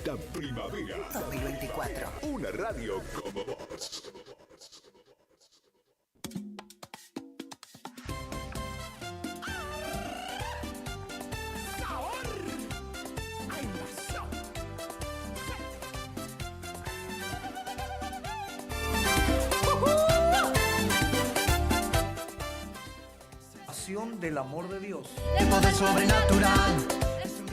esta primavera 2024. Una radio como vos. Del amor de Dios. El poder sobrenatural.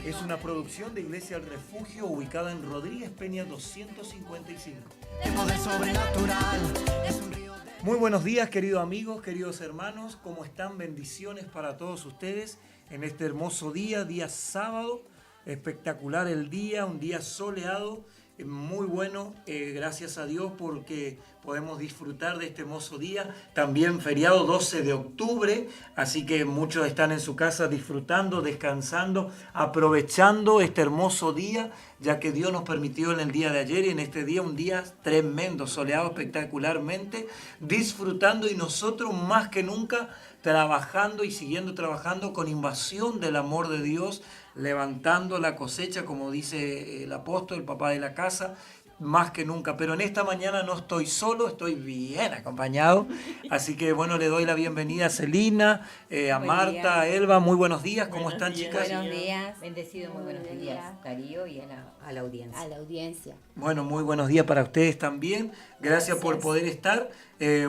Es una producción de Iglesia El Refugio ubicada en Rodríguez Peña 255. El poder sobrenatural. Es un río de... Muy buenos días, queridos amigos, queridos hermanos. ¿Cómo están? Bendiciones para todos ustedes en este hermoso día, día sábado. Espectacular el día, un día soleado. Muy bueno, gracias a Dios porque podemos disfrutar de este hermoso día. También feriado 12 de octubre, así que muchos están en su casa disfrutando, descansando, aprovechando este hermoso día, ya que Dios nos permitió en el día de ayer y en este día un día tremendo, soleado espectacularmente, disfrutando y nosotros más que nunca trabajando y siguiendo trabajando con invasión del amor de Dios, levantando la cosecha, como dice el apóstol, el papá de la casa, más que nunca. Pero en esta mañana no estoy solo, estoy bien acompañado. Así que bueno, le doy la bienvenida a Celina, a Marta, a Elba. Muy buenos días, ¿cómo están, chicas? Buenos días. Bendecido, muy buenos días, Darío, y a la audiencia. A la audiencia. Bueno, muy buenos días para ustedes también. Gracias por poder estar.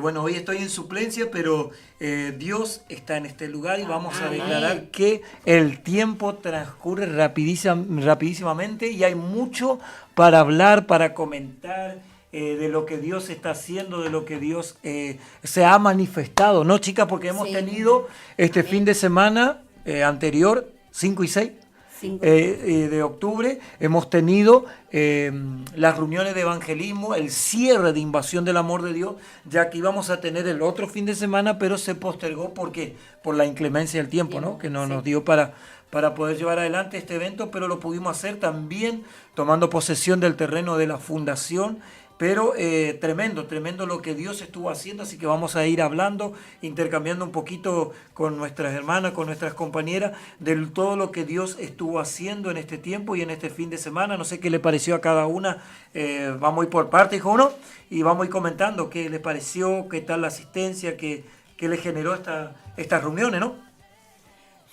Bueno, hoy estoy en suplencia, pero Dios está en este lugar y vamos a declarar que el tiempo transcurre rapidísimamente y hay mucho para hablar, para comentar de lo que Dios está haciendo, de lo que Dios se ha manifestado, ¿no, chicas? Porque hemos tenido este fin de semana anterior, 5 y 6. De octubre, hemos tenido las reuniones de evangelismo, el cierre de invasión del amor de Dios, ya que íbamos a tener el otro fin de semana, pero se postergó porque por la inclemencia del tiempo, ¿no? Que no nos dio para poder llevar adelante este evento, pero lo pudimos hacer también tomando posesión del terreno de la fundación. Pero tremendo lo que Dios estuvo haciendo, así que vamos a ir hablando, intercambiando un poquito con nuestras hermanas, con nuestras compañeras, de todo lo que Dios estuvo haciendo en este tiempo y en este fin de semana. No sé qué le pareció a cada una, vamos a ir por parte, hijo uno, y vamos a ir comentando qué les pareció, qué tal la asistencia, qué le generó estas reuniones, ¿no?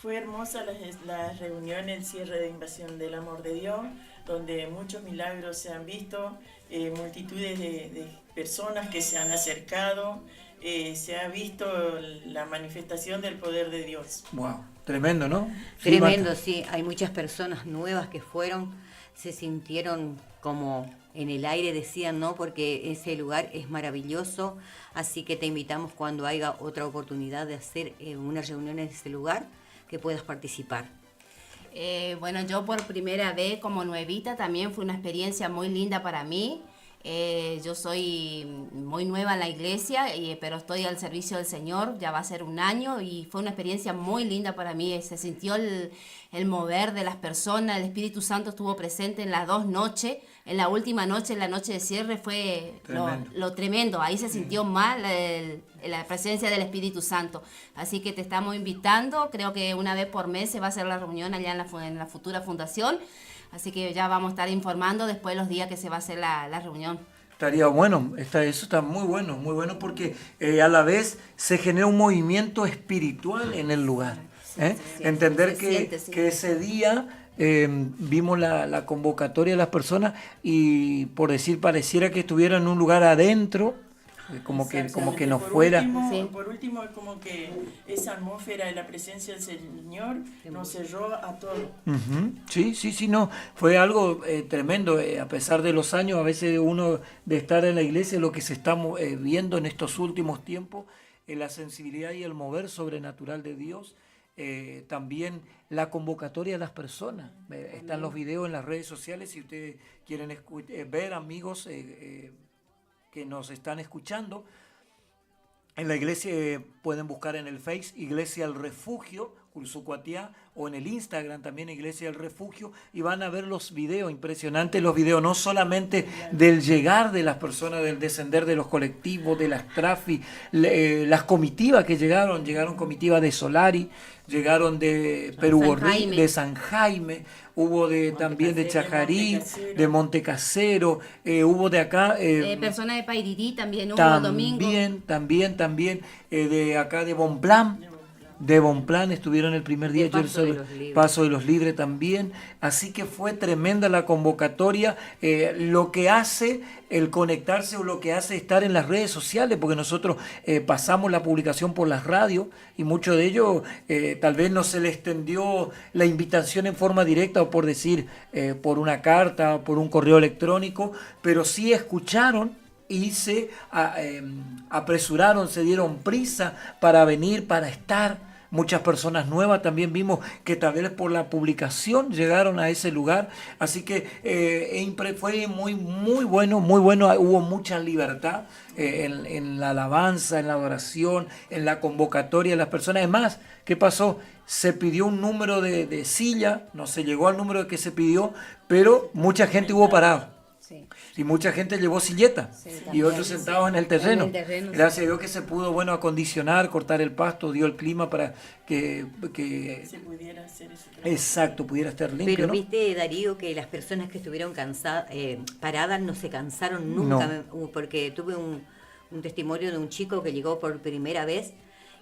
Fue hermosa la reunión, el cierre de invasión del amor de Dios, donde muchos milagros se han visto, multitudes de personas que se han acercado, se ha visto la manifestación del poder de Dios. Wow, tremendo, ¿no? Tremendo, sí. Hay muchas personas nuevas que fueron, se sintieron como en el aire, decían, ¿no? Porque ese lugar es maravilloso, así que te invitamos cuando haya otra oportunidad de hacer una reunión en ese lugar, que puedas participar. Bueno, yo por primera vez como nuevita también fue una experiencia muy linda para mí. Yo soy muy nueva en la iglesia, pero estoy al servicio del Señor, ya va a ser un año y fue una experiencia muy linda para mí. Se sintió el mover de las personas, el Espíritu Santo estuvo presente en las 2 noches. En la última noche, en la noche de cierre, fue lo tremendo. Ahí se sintió más la presencia del Espíritu Santo. Así que te estamos invitando. Creo que una vez por mes se va a hacer la reunión allá en la futura fundación. Así que ya vamos a estar informando después los días que se va a hacer la reunión. Estaría bueno, eso está muy bueno porque a la vez se genera un movimiento espiritual en el lugar. Entender que ese día vimos la convocatoria de las personas y por decir pareciera que estuvieran en un lugar adentro, como que nos fuera. Por último, es como que esa atmósfera de la presencia del Señor nos cerró a todos. Sí, no, fue algo tremendo, a pesar de los años, a veces uno de estar en la iglesia, lo que se está viendo en estos últimos tiempos, la sensibilidad y el mover sobrenatural de Dios. También la convocatoria de las personas. Están los videos en las redes sociales si ustedes quieren ver, amigos que nos están escuchando. En la iglesia pueden buscar en el Face Iglesia El Refugio Cursucuatiá, o en el Instagram también Iglesia del Refugio, y van a ver los videos, impresionantes los videos, no solamente del llegar de las personas, del descender de los colectivos, de las trafis, las comitivas que llegaron comitivas de Solari, llegaron de Perú San Borrí, Jaime. de San Jaime, hubo también de Chajarí, de Montecasero, hubo de acá... Personas de Pairirí también hubo el domingo. También, de acá de Bonplan. De Bonplan estuvieron el primer día, De Paso de los Libres. Paso de los Libres también, así que fue tremenda la convocatoria, lo que hace el conectarse o lo que hace estar en las redes sociales, porque nosotros pasamos la publicación por las radios y mucho de ello tal vez no se le extendió la invitación en forma directa o por decir por una carta, por un correo electrónico, pero sí escucharon y se apresuraron, se dieron prisa para venir, para estar. Muchas personas nuevas también vimos que tal vez por la publicación llegaron a ese lugar, así que fue muy bueno, hubo mucha libertad en la alabanza, en la adoración, en la convocatoria de las personas. Es más, ¿qué pasó? Se pidió un número de silla, no se llegó al número que se pidió, pero mucha gente hubo parado. Sí. Y mucha gente llevó silleta y también. otros sentados en el terreno. En el terreno, Gracias a Dios que se pudo, acondicionar, cortar el pasto, dio el clima para que Se pudiera hacer ese trabajo. exacto, pudiera estar limpio, Pero ¿no? viste, Darío, que las personas que estuvieron paradas no se cansaron nunca, porque tuve un testimonio de un chico que llegó por primera vez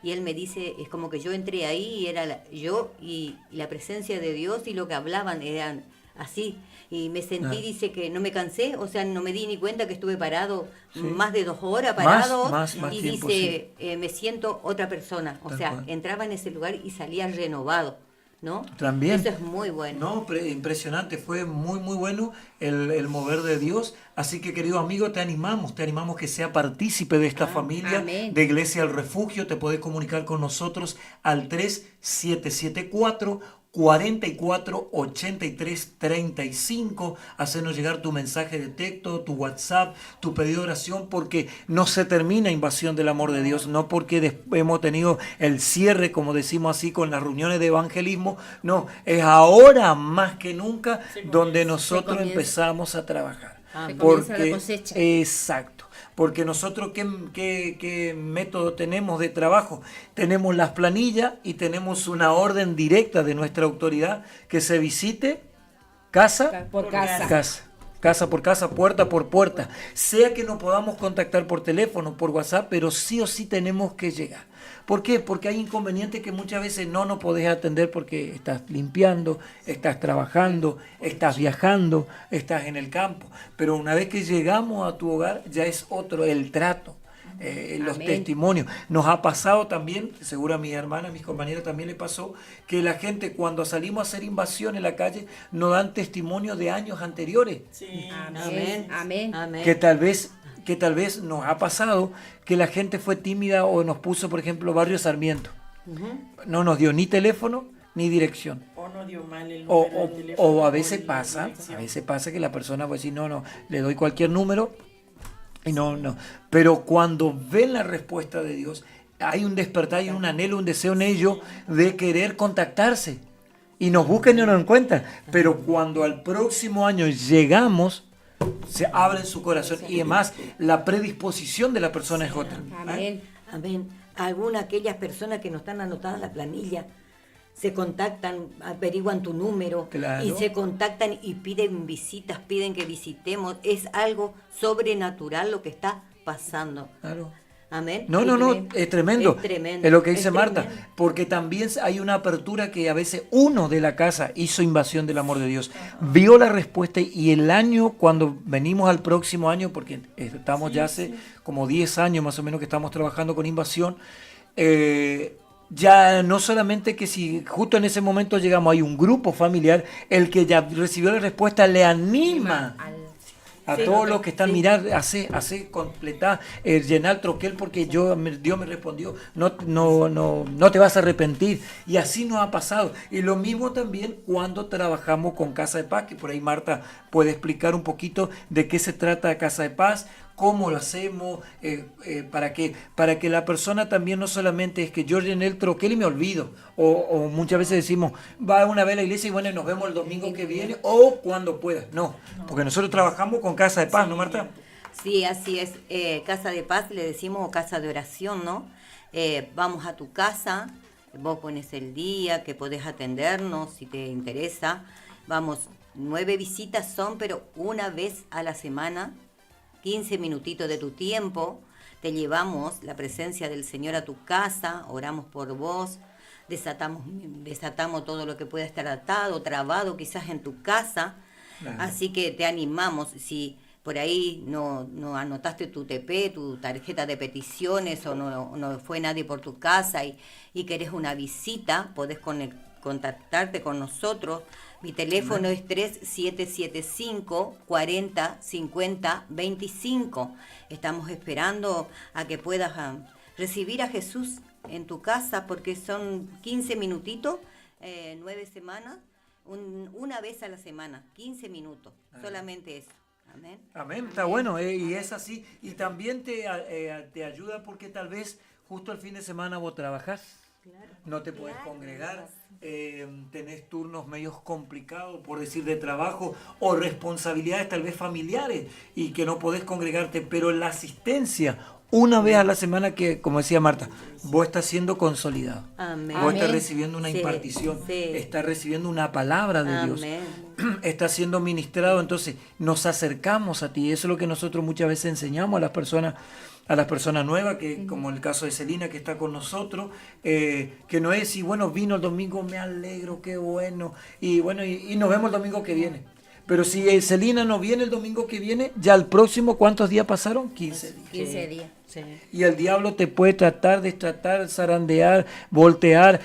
y él me dice, es como que yo entré ahí y era yo y la presencia de Dios y lo que hablaban eran así, y me sentí, dice que no me cansé, o sea, no me di ni cuenta que estuve parado más de 2 horas parado, más y tiempo, dice, me siento otra persona, o Tal sea, cual. entraba en ese lugar y salía renovado, ¿no? También. Eso es muy bueno. No, impresionante, fue muy bueno el mover de Dios. Así que, querido amigo, te animamos que sea partícipe de esta familia amén. de Iglesia al Refugio. Te podés comunicar con nosotros al 3774 44 83 35, hacernos llegar tu mensaje de texto, tu WhatsApp, tu pedido de oración, porque no se termina Invasión del Amor de Dios, no porque hemos tenido el cierre, como decimos así, con las reuniones de evangelismo, no, es ahora más que nunca donde nosotros comienza. empezamos a trabajar. Se comienza la cosecha. Exacto. Porque nosotros, ¿qué método tenemos de trabajo? Tenemos las planillas y tenemos una orden directa de nuestra autoridad que se visite casa Por casa. casa por casa, puerta por puerta. Sea que nos podamos contactar por teléfono, por WhatsApp, pero sí o sí tenemos que llegar. ¿Por qué? Porque hay inconvenientes que muchas veces no nos podés atender porque estás limpiando, estás trabajando, estás viajando, estás en el campo. Pero una vez que llegamos a tu hogar, ya es otro el trato. Los Amén. testimonios. Nos ha pasado también, seguro a mis hermanas, a mis compañeros también le pasó, que la gente cuando salimos a hacer invasión en la calle nos dan testimonio de años anteriores. Sí, Amén. Amén. Amén. Que tal vez nos ha pasado que la gente fue tímida o nos puso, por ejemplo, Barrio Sarmiento. No nos dio ni teléfono ni dirección. o no dio mal el O, número o- del teléfono. o a o veces la pasa, dirección. que la persona puede decir, no, le doy cualquier número y no. Pero cuando ven la respuesta de Dios, hay un despertar, hay un anhelo, un deseo en ellos de querer contactarse. Y nos buscan y no nos encuentran. Pero cuando al próximo año llegamos, se abre su corazón. Y además, la predisposición de la persona es otra. Amén. Amén. Aquellas personas que no están anotadas en la planilla, se contactan, averiguan tu número Claro. y se contactan y piden visitas, piden que visitemos. Es algo sobrenatural lo que está pasando. Claro. Amén. No, es tremendo. Es tremendo. Es lo que dice Es Marta, tremendo. porque también hay una apertura que a veces uno de la casa hizo invasión del amor de Dios, vio la respuesta y el año, cuando venimos al próximo año, porque estamos ya hace como 10 años más o menos que estamos trabajando con invasión, ya no solamente que si justo en ese momento llegamos, hay un grupo familiar, el que ya recibió la respuesta le anima a todos los que están mirando, hace completar, llenar el troquel porque Dios me respondió, no te vas a arrepentir. Y así nos ha pasado. Y lo mismo también cuando trabajamos con Casa de Paz, que por ahí Marta puede explicar un poquito de qué se trata Casa de Paz, cómo lo hacemos, para que la persona también no solamente es que yo llené el troquel y me olvido, o muchas veces decimos, va una vez a la iglesia y bueno, nos vemos el domingo que viene o cuando pueda. No, porque nosotros trabajamos con Casa de Paz, ¿no, Marta? Sí, así es. Casa de Paz le decimos, o casa de oración, ¿no? Vamos a tu casa, vos pones el día que podés atendernos si te interesa. Vamos, 9 visitas son, pero una vez a la semana, 15 minutitos de tu tiempo. Te llevamos la presencia del Señor a tu casa, oramos por vos, desatamos todo lo que pueda estar atado, trabado quizás en tu casa. Claro. Así que te animamos, si por ahí no anotaste tu TP, tu tarjeta de peticiones, o no fue nadie por tu casa y querés una visita, podés contactarte con nosotros. Mi teléfono es 3775 40 50 25. Estamos esperando a que puedas recibir a Jesús en tu casa, porque son 15 minutitos, 9 semanas, una vez a la semana, 15 minutos, solamente eso. Amén. Amén, está bueno, y es así. Y también te ayuda porque tal vez justo el fin de semana vos trabajás, no te puedes congregar, tenés turnos medios complicados, por decir, de trabajo, o responsabilidades tal vez familiares, y que no podés congregarte, pero la asistencia una vez a la semana, que como decía Marta, vos estás siendo consolidado. Amén. Vos estás Amén. recibiendo una Sí, impartición, sí. estás recibiendo una palabra de Dios. Amén. Está siendo ministrado, entonces nos acercamos a ti. Eso es lo que nosotros muchas veces enseñamos a las personas nuevas, que como el caso de Celina, que está con nosotros, que no es, y bueno, vino el domingo, me alegro, qué bueno, y bueno, y nos vemos el domingo que viene. Pero si Celina no viene el domingo que viene, ya el próximo, ¿cuántos días pasaron? 15 días. 15 días. Sí. Y el diablo te puede tratar, destratar, zarandear, voltear,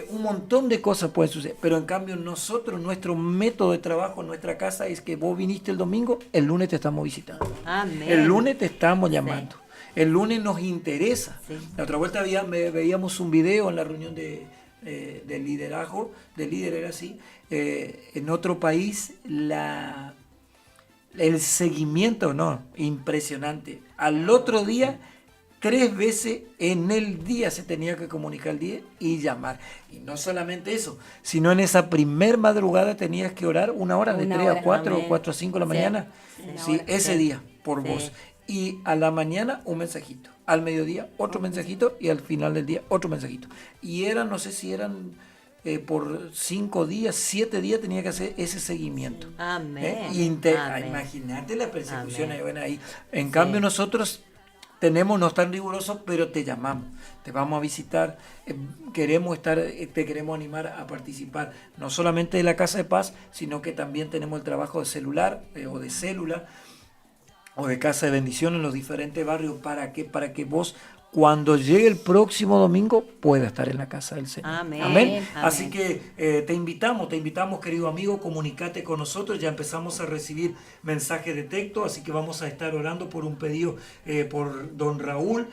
un montón de cosas pueden suceder. Pero en cambio nosotros, nuestro método de trabajo en nuestra casa es que vos viniste el domingo, el lunes te estamos visitando. Amén. El lunes te estamos llamando. El lunes nos interesa. Sí. La otra vuelta veíamos un video en la reunión de liderazgo, de líder era así, en otro país, el seguimiento, no, impresionante. Al otro día, 3 veces en el día se tenía que comunicar el día y llamar. Y no solamente eso, sino en esa primer madrugada tenías que orar 1 hora, de 3 a 4 amén. o 4 a 5 de la Sí, mañana. sí. Sí, ese Sí. día, por Sí. vos. Y a la mañana un mensajito, al mediodía otro mensajito y al final del día otro mensajito. Y eran, no sé si eran por 5 días, 7 días tenía que hacer ese seguimiento. Amén. Amén. Imagínate la persecución Amén. ahí. En cambio nosotros tenemos, no es tan riguroso, pero te llamamos, te vamos a visitar, queremos estar, te queremos animar a participar, no solamente de la Casa de Paz, sino que también tenemos el trabajo de celular o de célula, o de Casa de Bendición en los diferentes barrios. ¿Para qué? Para que vos, cuando llegue el próximo domingo, puedas estar en la casa del Señor. Amén. Amén. Amén. Así que te invitamos, querido amigo, comunícate con nosotros. Ya empezamos a recibir mensajes de texto, así que vamos a estar orando por un pedido por don Raúl,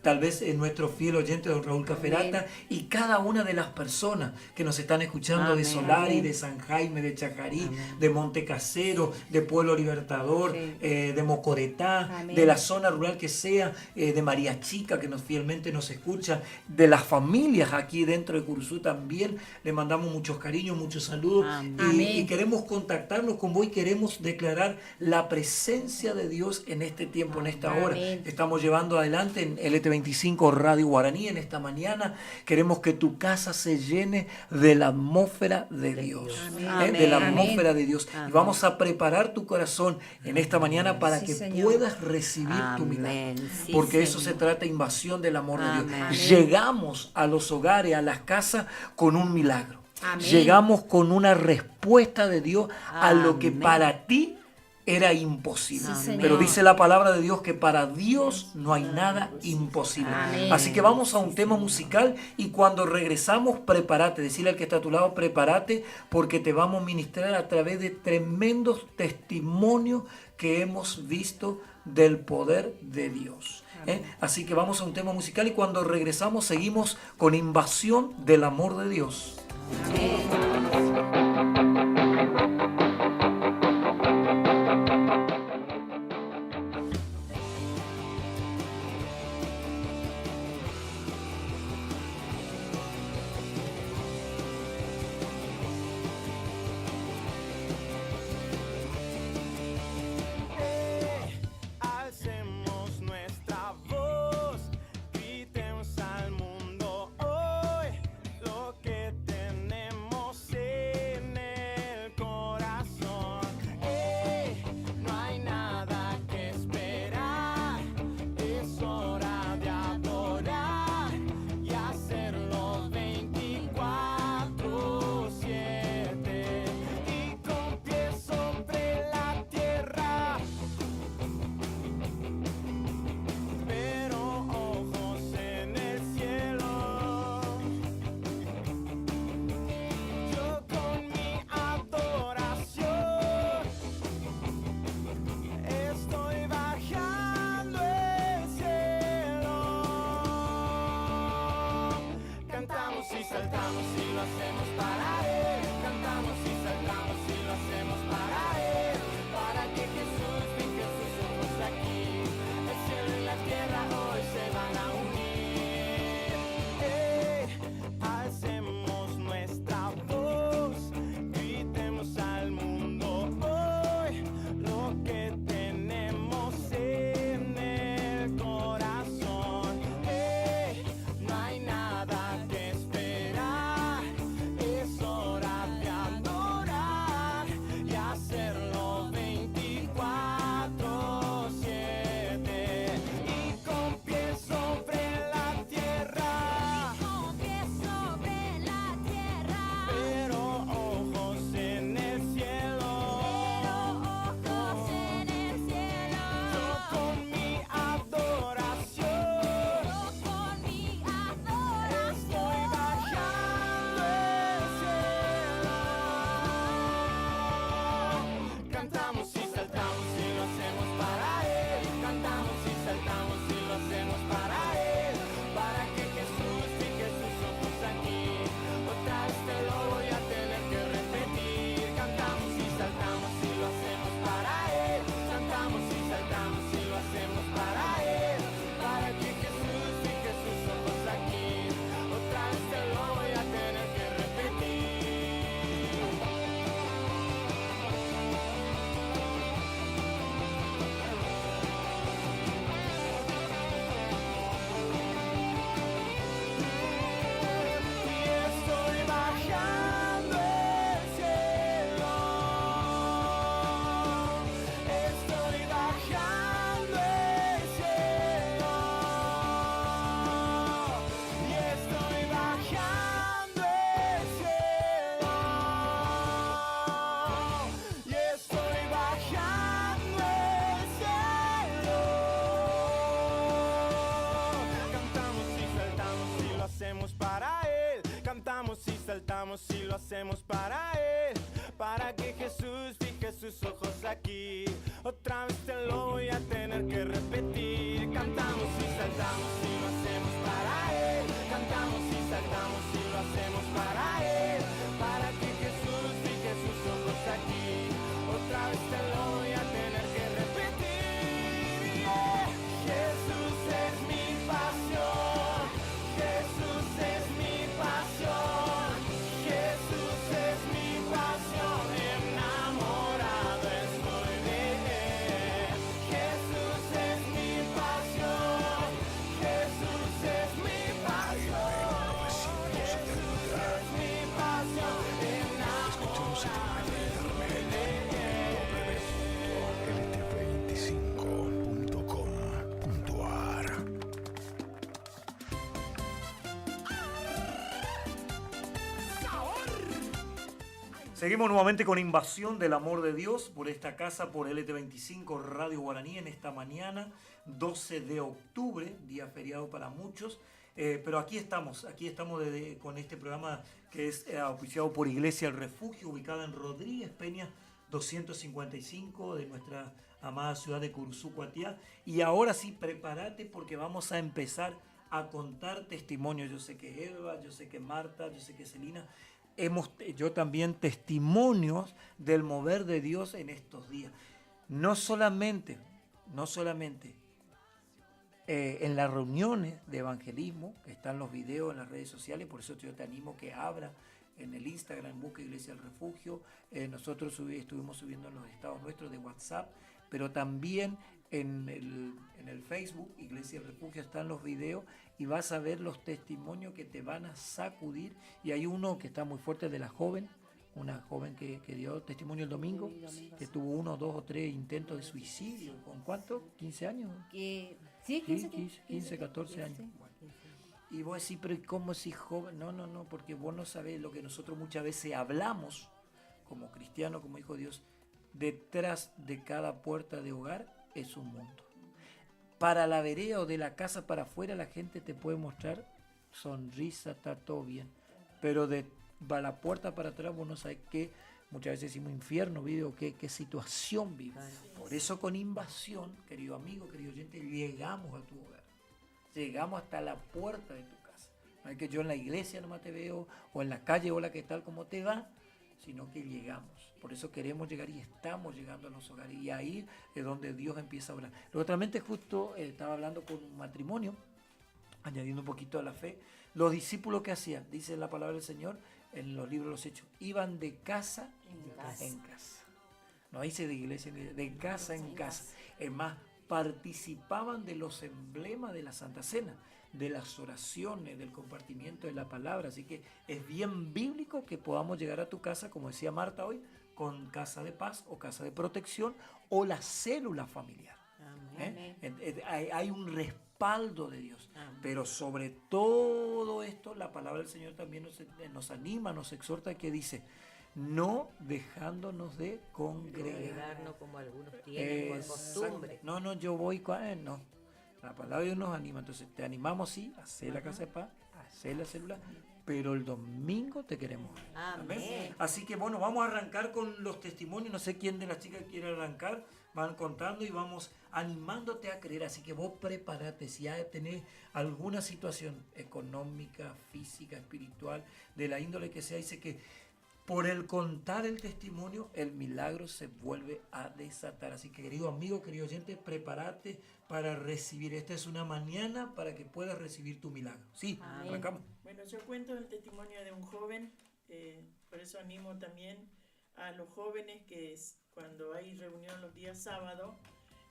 tal vez nuestro fiel oyente, don Raúl Caferata, y cada una de las personas que nos están escuchando de Amén. Solari, Amén. de San Jaime, de Chajarí, Amén. de Monte Casero, de Pueblo Libertador, Sí. de Mocoretá, Amén. de la zona rural que sea, de María Chica, que fielmente nos escucha, de las familias aquí dentro de Curuzú también. Le mandamos muchos cariños, muchos saludos. Amén. Y queremos contactarnos con vos y queremos declarar la presencia de Dios en este tiempo, en esta hora. Amén. Estamos llevando adelante en LT25 Radio Guaraní en esta mañana. Queremos que tu casa se llene de la atmósfera de Dios. Amén. De la Amén. atmósfera de Dios. Y Amén. vamos a preparar tu corazón en esta mañana para Sí, que Señor. puedas recibir tu Amén. milagro. Sí, Porque eso Señor. se trata de invasión del amor de Amén. Dios. Llegamos a los hogares, a las casas con un milagro. Amén. Llegamos con una respuesta de Dios a lo que Amén. para ti era imposible. Sí, Señor. Pero dice la palabra de Dios que para Dios no hay nada imposible. Amén. Así que vamos a un tema musical y cuando regresamos, prepárate. Decirle al que está a tu lado, prepárate, porque te vamos a ministrar a través de tremendos testimonios que hemos visto del poder de Dios. Así que vamos a un tema musical y cuando regresamos seguimos con invasión del amor de Dios. Otra vez te lo voy a tener que repetir. Cantamos y saltamos y lo hacemos para Él. Cantamos y saltamos y lo hacemos para Él. Para que Jesús fije sus ojos aquí. Otra vez te lo voy a tener que repetir. Yeah. Jesús es mi pasión. Jesús es mi pasión. Jesús es mi pasión. Enamorado estoy de Él. Jesús es mi pasión. Jesús es mi pasión. Jesús es mi pasión. Enamorado estoy de Él. lt25.com.ar. Seguimos nuevamente con Invasión del Amor de Dios por esta casa, por LT25 Radio Guaraní en esta mañana, 12 de octubre, día feriado para muchos. Pero aquí estamos con este programa que es auspiciado por Iglesia El Refugio, ubicada en Rodríguez Peña 255 de nuestra amada ciudad de Curuzú, Cuatiá. Y ahora sí, prepárate porque vamos a empezar a contar testimonios. Yo sé que Eva, yo sé que Marta, yo sé que Celina. Yo también testimonios del mover de Dios en estos días. No solamente en las reuniones de evangelismo, que están los videos en las redes sociales, por eso yo te animo que abra en el Instagram, busca Iglesia del Refugio. Nosotros estuvimos subiendo en los estados nuestros de WhatsApp, pero también en el Facebook, Iglesia del Refugio, están los videos y vas a ver los testimonios que te van a sacudir. Y hay uno que está muy fuerte de la joven, una joven que dio testimonio el domingo, que tuvo 1, 2 o 3 intentos de suicidio. ¿Con cuánto? ¿15 años? Sí, 15, 14 años. Bueno. Y vos decís, pero ¿cómo si joven? No, porque vos no sabés lo que nosotros muchas veces hablamos como cristianos, como hijo de Dios. Detrás de cada puerta de hogar es un mundo. Para la vereda o de la casa para afuera la gente te puede mostrar sonrisa, está todo bien. Pero de la puerta para atrás vos no sabés qué, muchas veces decimos infierno vive o qué situación vive. Por eso con Invasión, querido amigo, querido oyente, llegamos a tu hogar. Llegamos hasta la puerta de tu casa. No es que yo en la iglesia nomás te veo, o en la calle, hola, ¿qué tal? ¿Cómo te va? Sino que llegamos. Por eso queremos llegar y estamos llegando a los hogares. Y ahí es donde Dios empieza a hablar. Realmente justo estaba hablando con un matrimonio, añadiendo un poquito a la fe. Los discípulos que hacían, dice la palabra del Señor en los libros de los Hechos, iban de casa en casa. No dice de iglesia, de casa en casa. Es más, participaban de los emblemas de la Santa Cena, de las oraciones, del compartimiento de la palabra. Así que es bien bíblico que podamos llegar a tu casa, como decía Marta hoy, con casa de paz o casa de protección o la célula familiar. Hay un respaldo de Dios. Pero sobre todo esto, la palabra del Señor también nos anima, nos exhorta, que dice: no dejándonos de congregarnos como algunos tienen por costumbre. No, yo voy con no. La palabra de Dios nos anima, entonces te animamos sí a hacer la casa de paz, a hacer la célula, pero el domingo te queremos. Amén. Así que bueno, vamos a arrancar con los testimonios. No sé quién de las chicas quiere arrancar. Van contando y vamos animándote a creer. Así que vos prepárate. Si ya tenés alguna situación económica, física, espiritual, de la índole que sea, dice que por el contar el testimonio, el milagro se vuelve a desatar. Así que, querido amigo, querido oyente, prepárate para recibir. Esta es una mañana para que puedas recibir tu milagro. Sí, arrancamos. Bueno, yo cuento el testimonio de un joven, por eso animo también a los jóvenes que cuando hay reunión los días sábados,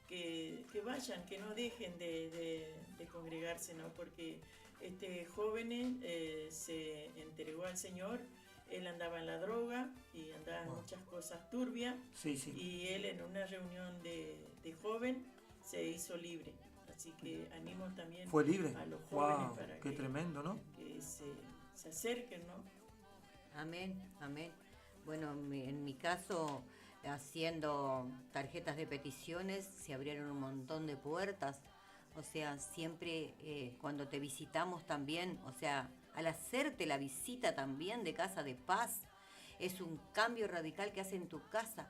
que vayan, que no dejen de congregarse, ¿no? Porque este joven se entregó al Señor. Él andaba en la droga y andaba en muchas cosas turbias. Sí. Y él en una reunión de joven se hizo libre. Así que animo también ¿Fue libre? A los jóvenes para qué tremendo, ¿no? Que se acerquen, ¿no? Amén. Bueno, en mi caso, haciendo tarjetas de peticiones, se abrieron un montón de puertas. O sea, siempre cuando te visitamos también, o sea, al hacerte la visita también de Casa de Paz, es un cambio radical que hace en tu casa.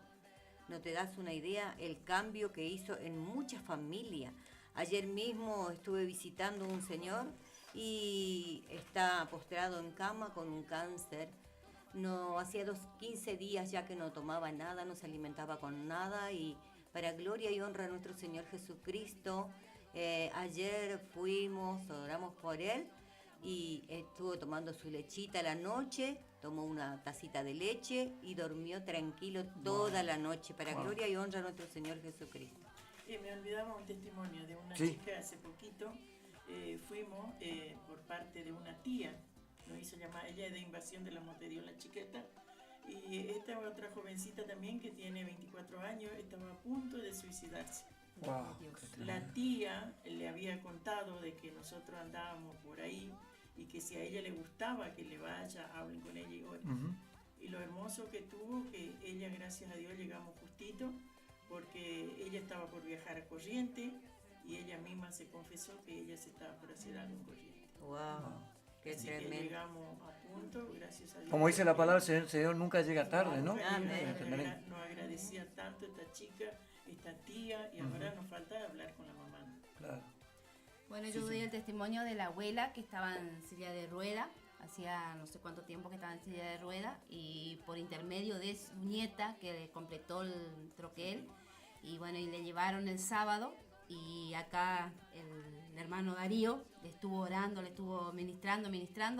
no te das una idea el cambio que hizo en muchas familias. Ayer mismo estuve visitando un señor y está postrado en cama con un cáncer. No, hacía 15 días ya que no tomaba nada, no se alimentaba con nada, y para gloria y honra a nuestro Señor Jesucristo, ayer fuimos, oramos por él y estuvo tomando su lechita a la noche, tomó una tacita de leche y durmió tranquilo toda la noche, para gloria y honra a nuestro Señor Jesucristo. Me olvidaba un testimonio de una Sí. chica hace poquito. Fuimos por parte de una tía, nos hizo llamar, ella es de Invasión del Amor de Dios, la chiqueta, y esta otra jovencita también que tiene 24 años, estaba a punto de suicidarse. Wow. La tía le había contado de que nosotros andábamos por ahí y que si a ella le gustaba que le vaya, hablen con ella y oren. Ujú. Y lo hermoso que tuvo, que ella, gracias a Dios, llegamos justito, porque ella estaba por viajar a Corrientes y ella misma se confesó que ella se estaba por hacer algo en Corrientes. Wow, qué Así que tremendo. llegamos a punto, gracias a Dios. Como dice la palabra, el Señor nunca llega tarde, ¿no? Amén. Nos agradecía tanto esta chica, esta tía, y ahora nos falta hablar con la mamá. Claro. Bueno, yo doy el testimonio de la abuela que estaba en silla de rueda, hacía no sé cuánto tiempo que estaba en silla de rueda, y por intermedio de su nieta que completó el troquel, y bueno, y le llevaron el sábado, y acá el hermano Darío le estuvo orando, le estuvo ministrando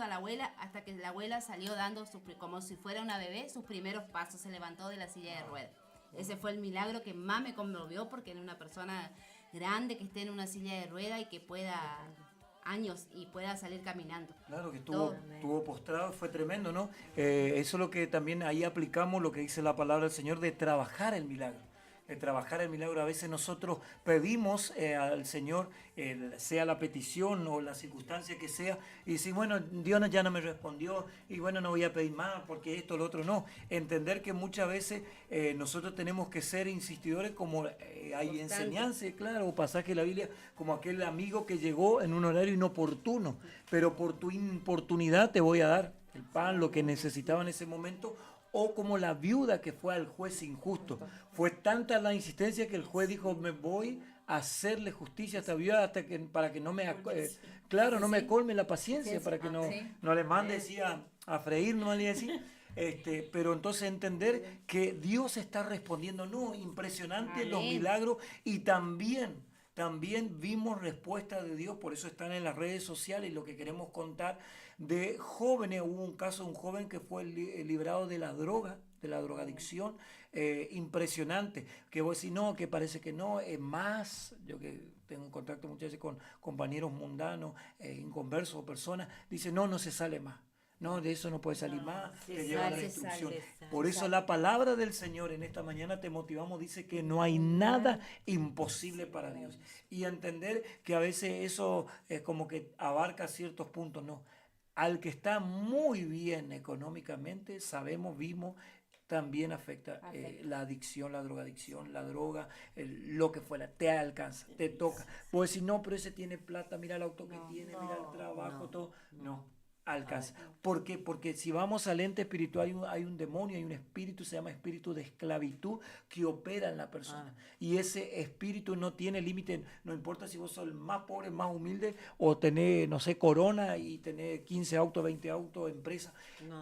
a la abuela, hasta que la abuela salió dando, como si fuera una bebé, sus primeros pasos, se levantó de la silla de rueda. Ese fue el milagro que más me conmovió, porque era una persona grande que esté en una silla de rueda y que pueda años y pueda salir caminando. Claro, que Todo. estuvo postrado, fue tremendo, ¿no? Eso es lo que también ahí aplicamos, lo que dice la palabra del Señor, de trabajar el milagro. De trabajar el milagro. A veces nosotros pedimos al Señor, sea la petición o la circunstancia que sea, y decimos, bueno, Dios ya no me respondió, y bueno, no voy a pedir más porque esto, lo otro, no. Entender que muchas veces nosotros tenemos que ser insistidores, como hay enseñanza, claro, o pasaje de la Biblia, como aquel amigo que llegó en un horario inoportuno, pero por tu importunidad te voy a dar el pan, lo que necesitaba en ese momento. O como la viuda que fue al juez injusto. Fue tanta la insistencia que el juez dijo, me voy a hacerle justicia a esta viuda hasta que, para que no me, no me colme la paciencia, para que no le mande decía, a freír, no le decía. Pero entonces entender que Dios está respondiendo, no, impresionante los milagros, y también vimos respuesta de Dios, por eso están en las redes sociales lo que queremos contar de jóvenes. Hubo un caso de un joven que fue librado de la drogadicción, impresionante, que vos decís, no, que parece que no, es más, yo que tengo contacto muchas veces con compañeros mundanos, inconversos o personas, dicen, no se sale más. No, de eso no puede salir más, te lleva a la destrucción. Por eso la palabra del Señor en esta mañana te motivamos, dice que no hay nada imposible para Dios. Y entender que a veces eso es como que abarca ciertos puntos, no. Al que está muy bien económicamente, vimos, también afecta la adicción, la drogadicción, la droga, lo que fuera, te alcanza, te toca. Puedes decir, no, pero ese tiene plata, mira el auto que tiene, mira el trabajo, todo. No. Alcanza. ¿Por qué? Porque si vamos al ente espiritual hay un demonio, hay un espíritu, se llama espíritu de esclavitud, que opera en la persona. Y ese espíritu no tiene límite, no importa si vos sos el más pobre, el más humilde, o tenés, no sé, corona y tenés 15 autos, 20 autos, empresa.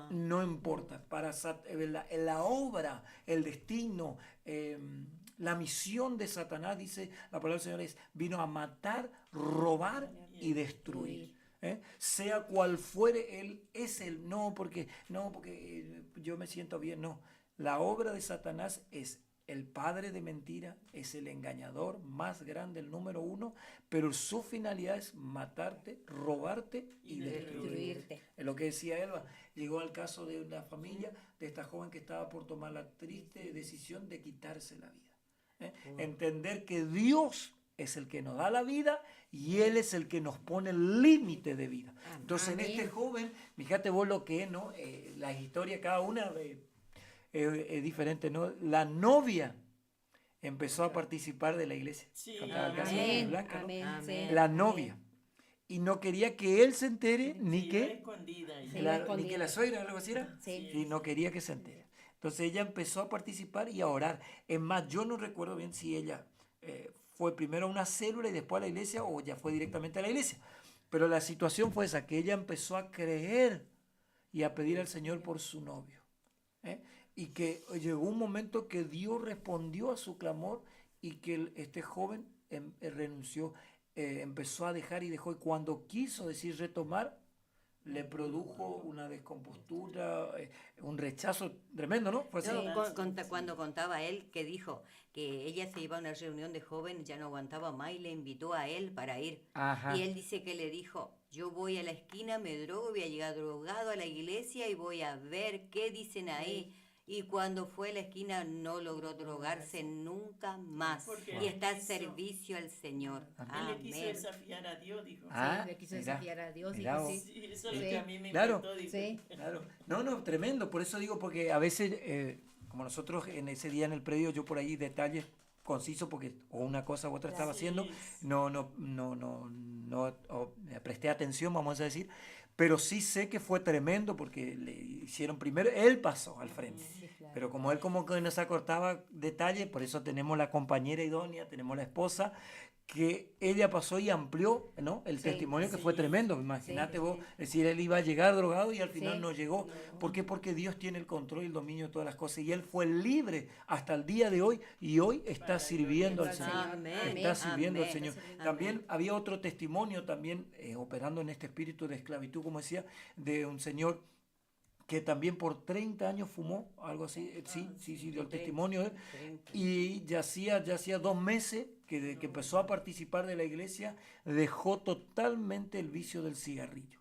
No importa. Para la obra, el destino, la misión de Satanás, dice la palabra del Señor, vino a matar, robar y destruir. Sea cual fuere él, es él, no porque yo me siento bien, no. La obra de Satanás es el padre de mentira, es el engañador más grande, el número 1, pero su finalidad es matarte, robarte y destruirte. Es lo que decía Elba. Llegó al caso de una familia, de esta joven que estaba por tomar la triste decisión de quitarse la vida. Entender que Dios es el que nos da la vida y Él es el que nos pone el límite de vida. Entonces en este joven, fíjate vos lo que es, ¿no? La historia, cada una es diferente, ¿no? La novia empezó a participar de la iglesia. Sí. Cantaba la canción de Blanca, ¿no? Amén. La novia. Y no quería que él se entere, ni Sí, que escondida. ni que la suegra, algo así era. Sí. Y no quería que se entere. Entonces ella empezó a participar y a orar. Es más, yo no recuerdo bien si ella fue primero a una célula y después a la iglesia o ya fue directamente a la iglesia. Pero la situación fue esa, que ella empezó a creer y a pedir al Señor por su novio. Y que llegó un momento que Dios respondió a su clamor y que este joven renunció, empezó a dejar y dejó. Y cuando quiso decir retomar, le produjo una descompostura, un rechazo tremendo, ¿no? Fue así. No, cuando contaba él que dijo que ella se iba a una reunión de jóvenes, ya no aguantaba más y le invitó a él para ir. Ajá. Y él dice que le dijo, yo voy a la esquina, me drogo, voy a llegar drogado a la iglesia y voy a ver qué dicen ahí. Y cuando fue a la esquina no logró drogarse nunca más. Porque Y está al quiso- servicio al Señor. Él le quiso Amén. desafiar a Dios, dijo. Ah, le quiso mirá, desafiar a Dios, mirá dijo, vos. sí. Sí, eso es lo que a mí me Claro. encantó, dijo. Sí. Claro. No, tremendo. Por eso digo, porque a veces, como nosotros en ese día en el predio, yo por ahí detalles concisos, porque o una cosa u otra estaba haciendo, me presté atención, vamos a decir, pero sí sé que fue tremendo porque le hicieron primero, él pasó al frente, pero como él como que nos acortaba detalles, por eso tenemos la compañera idónea, tenemos la esposa, que ella pasó y amplió, ¿no? El testimonio que fue tremendo. Imagínate vos, es decir, él iba a llegar drogado y al final no llegó. ¿Por qué? Porque Dios tiene el control y el dominio de todas las cosas. Y él fue libre hasta el día de hoy y hoy está sirviendo al Señor. Amén. Está sirviendo al Amén. Señor. También había otro testimonio, también operando en este espíritu de esclavitud, como decía, de un señor que también por 30 años fumó, algo así, sí, dio el testimonio, 30. y ya hacía 2 meses que empezó a participar de la iglesia, dejó totalmente el vicio del cigarrillo.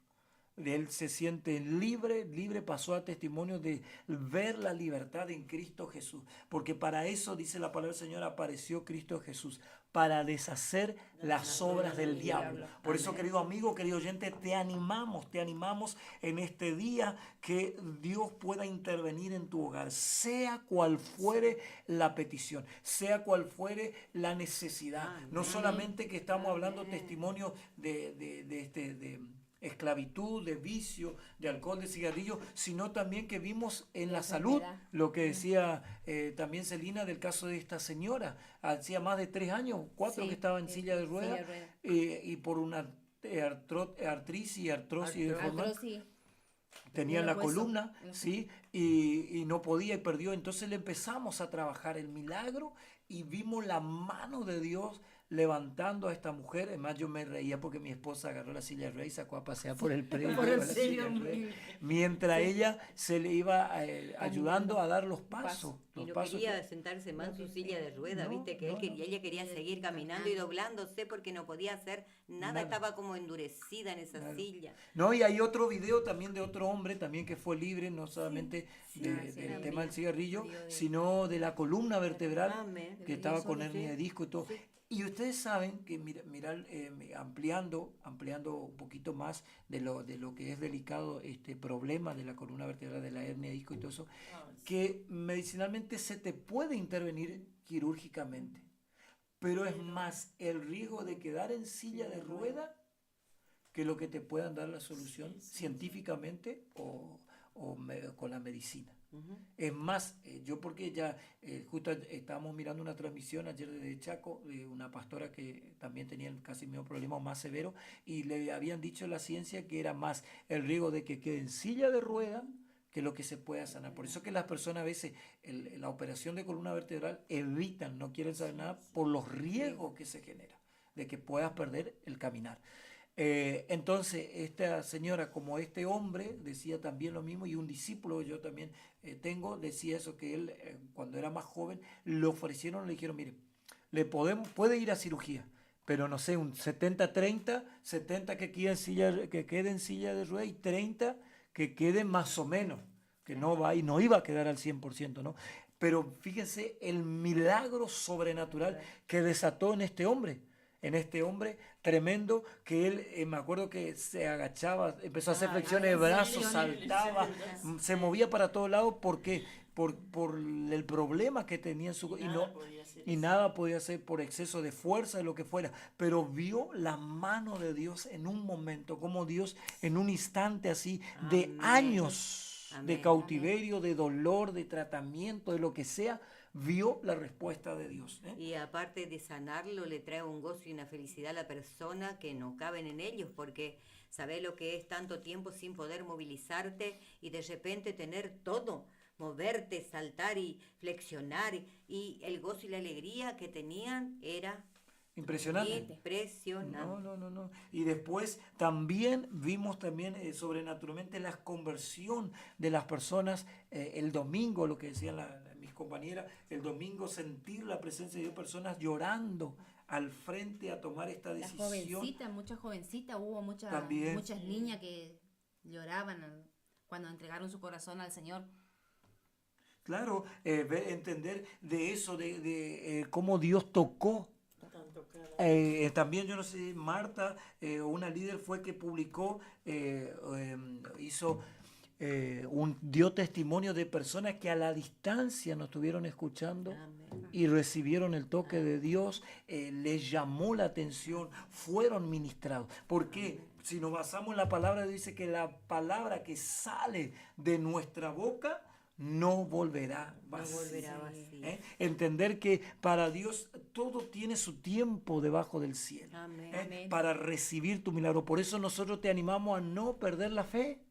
Él se siente libre, pasó a testimonio de ver la libertad en Cristo Jesús. Porque para eso, dice la palabra del Señor, apareció Cristo Jesús, para deshacer las obras del diablo. Por eso, querido amigo, querido oyente, te animamos en este día que Dios pueda intervenir en tu hogar, sea cual fuere la petición, sea cual fuere la necesidad. No solamente que estamos hablando testimonio de esclavitud, de vicio, de alcohol, de cigarrillo, sino también que vimos en la salud, lo que decía también Celina del caso de esta señora, hacía más de 3 años, 4 que estaba en silla de ruedas, y por una artrosis y deformidad. Tenía En la el hueso. columna, ¿sí? Y no podía y perdió. Entonces le empezamos a trabajar el milagro y vimos la mano de Dios levantando a esta mujer. Además yo me reía porque mi esposa agarró la silla de ruedas y sacó a pasear por el predio. Por con el la predio, silla de ruedas, mientras ella se le iba ayudando a dar los pasos. Y Los no pasos quería sentarse más en su silla de ruedas, No, viste, que no, ella quería seguir caminando y doblándose porque no podía hacer nada, estaba como endurecida en esa silla. No, y hay otro video también de otro hombre también que fue libre, no solamente del tema del cigarrillo, sino de la columna vertebral, Amén. que estaba con hernia de disco y todo. Y ustedes saben que, ampliando un poquito más de lo que es delicado este problema de la columna vertebral, de la hernia de disco y todo eso, que medicinalmente se te puede intervenir quirúrgicamente, pero es más el riesgo de quedar en silla de rueda que lo que te puedan dar la solución científicamente o con la medicina. Es más, yo porque ya justo estábamos mirando una transmisión ayer de Chaco, de una pastora que también tenía casi el mismo problema o más severo, y le habían dicho en la ciencia que era más el riesgo de que quede en silla de rueda que lo que se pueda sanar. Por eso que las personas a veces la operación de columna vertebral evitan, no quieren saber nada por los riesgos que se genera de que puedas perder el caminar. Entonces esta señora como este hombre decía también lo mismo, y un discípulo yo también decía eso, que él cuando era más joven le ofrecieron, le dijeron, mire, puede ir a cirugía, pero no sé, un 70-30, 70 que quede en silla de ruedas y 30 que quede más o menos, que no iba a quedar al 100%, ¿no? Pero fíjense el milagro sobrenatural que desató en este hombre tremendo, que él, me acuerdo que se agachaba, empezó a hacer flexiones de brazos, saltaba, se movía para todos lados, porque por el problema que tenía en su nada podía hacer por exceso de fuerza, de lo que fuera, pero vio la mano de Dios en un momento, como Dios en un instante así de años de Amén. cautiverio, de dolor, de tratamiento, de lo que sea, vio la respuesta de Dios. Y aparte de sanarlo, le trae un gozo y una felicidad a la persona que no caben en ellos, porque sabés lo que es tanto tiempo sin poder movilizarte y de repente tener todo, moverte, saltar y flexionar, y el gozo y la alegría que tenían era Impresionante. impresionante. No. Y después también vimos también sobrenaturalmente la conversión de las personas el domingo, lo que decían mis compañeras, el domingo sentir la presencia de Dios, personas llorando al frente a tomar esta La decisión. jovencita, muchas jovencitas, hubo También. muchas niñas que lloraban cuando entregaron su corazón al Señor. Claro, entender de eso, de cómo Dios tocó. Tanto cada También yo no sé, Marta, una líder fue que publicó, dio testimonio de personas que a la distancia nos estuvieron escuchando y recibieron el toque de Dios, les llamó la atención, fueron ministrados. Porque si nos basamos en la palabra, dice que la palabra que sale de nuestra boca no volverá vacía. No volverá vacía. Entender que para Dios todo tiene su tiempo debajo del cielo. Amén. Amén. Para recibir tu milagro. Por eso nosotros te animamos a no perder la fe.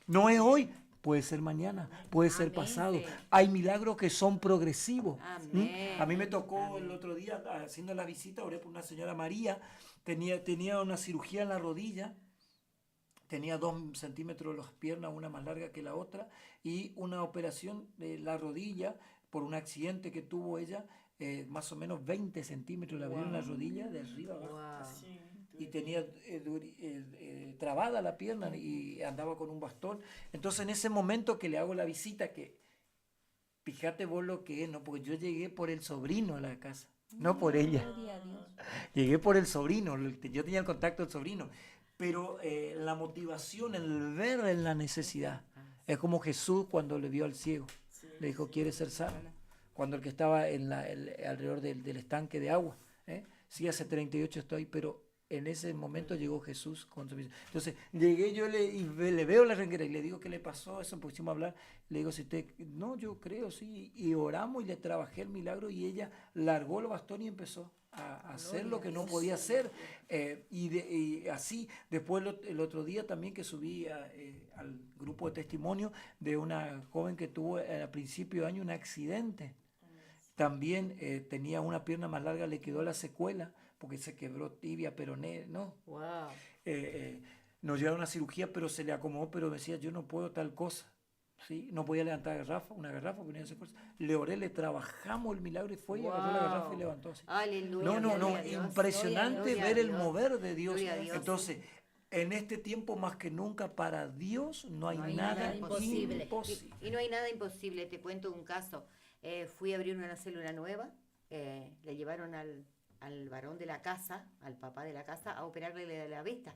No es hoy, puede ser mañana, puede ser Amén, pasado. sí. Hay milagros que son progresivos. Amén. A mí me tocó el otro día, haciendo la visita, oré por una señora María, tenía una cirugía en la rodilla. Tenía 2 centímetros las piernas, una más larga que la otra, y una operación de la rodilla por un accidente que tuvo ella, más o menos 20 centímetros le abrieron la rodilla de arriba abajo. Wow. sí, Y tenía trabada la pierna y andaba con un bastón. Entonces en ese momento que le hago la visita, que fíjate vos lo que es, ¿no? Porque yo llegué por el sobrino a la casa, no por ella. Llegué por el sobrino, yo tenía el contacto del sobrino. Pero la motivación, el ver en la necesidad, es como Jesús cuando le vio al ciego. Le dijo, ¿quieres ser sano? Cuando el que estaba alrededor del estanque de agua. Sí, hace 38 estoy, pero en ese momento llegó Jesús con su misión. Entonces, llegué yo le veo la renguera y le digo, ¿qué le pasó? Eso pusimos a hablar. Le digo, si usted, no, yo creo, sí. Y oramos y le trabajé el milagro y ella largó el bastón y empezó a hacer lo que no podía hacer. Y así, después el otro día también que subí al grupo de testimonio de una joven que tuvo a principio de año un accidente. También tenía una pierna más larga, le quedó la secuela, porque se quebró tibia, peroné, ¿no? Wow. Nos llevaron a cirugía, pero se le acomodó, pero decía, yo no puedo tal cosa. ¿Sí? No podía levantar una garrafa, ponía esa fuerza. Le oré, le trabajamos el milagro y fue y agarró la garrafa y levantó así. Aleluya. No, Gloria a Dios. impresionante Gloria a ver el Dios. mover de Dios. Gloria a Dios. Entonces, en este tiempo más que nunca, para Dios no hay, No hay nada nada imposible. imposible. Y no hay nada imposible. Te cuento un caso. Fui a abrir una célula nueva. Le llevaron al varón de la casa, al papá de la casa, a operarle de la vista.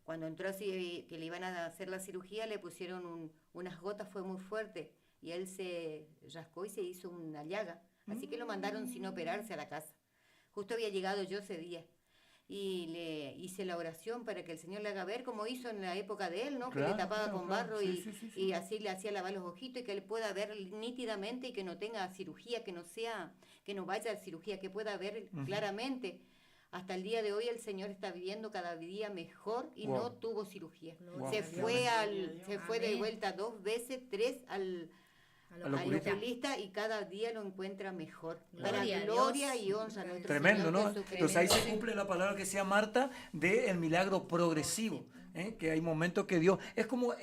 Cuando entró así, que le iban a hacer la cirugía, le pusieron unas gotas, fue muy fuerte. Y él se rascó y se hizo una llaga. Así que lo mandaron sin operarse a la casa. Justo había llegado yo ese día. Y le hice la oración para que el Señor le haga ver como hizo en la época de él, ¿no? Claro, Que le tapaba claro, con claro. barro Sí, sí. y así le hacía lavar los ojitos y que él pueda ver nítidamente y que no tenga cirugía, que no vaya a cirugía, que pueda ver claramente. Hasta el día de hoy el Señor está viviendo cada día mejor y Wow. no tuvo cirugía. Wow. Se fue de Amén. vuelta 2 veces, 3 al Al oculista. oculista y cada día lo encuentra mejor. Gloria Para a gloria Dios. y honra a nuestro Tremendo, Señor ¿no? Jesucristo. Entonces ahí se cumple la palabra que decía Marta del milagro progresivo, que hay momentos que Dios, es como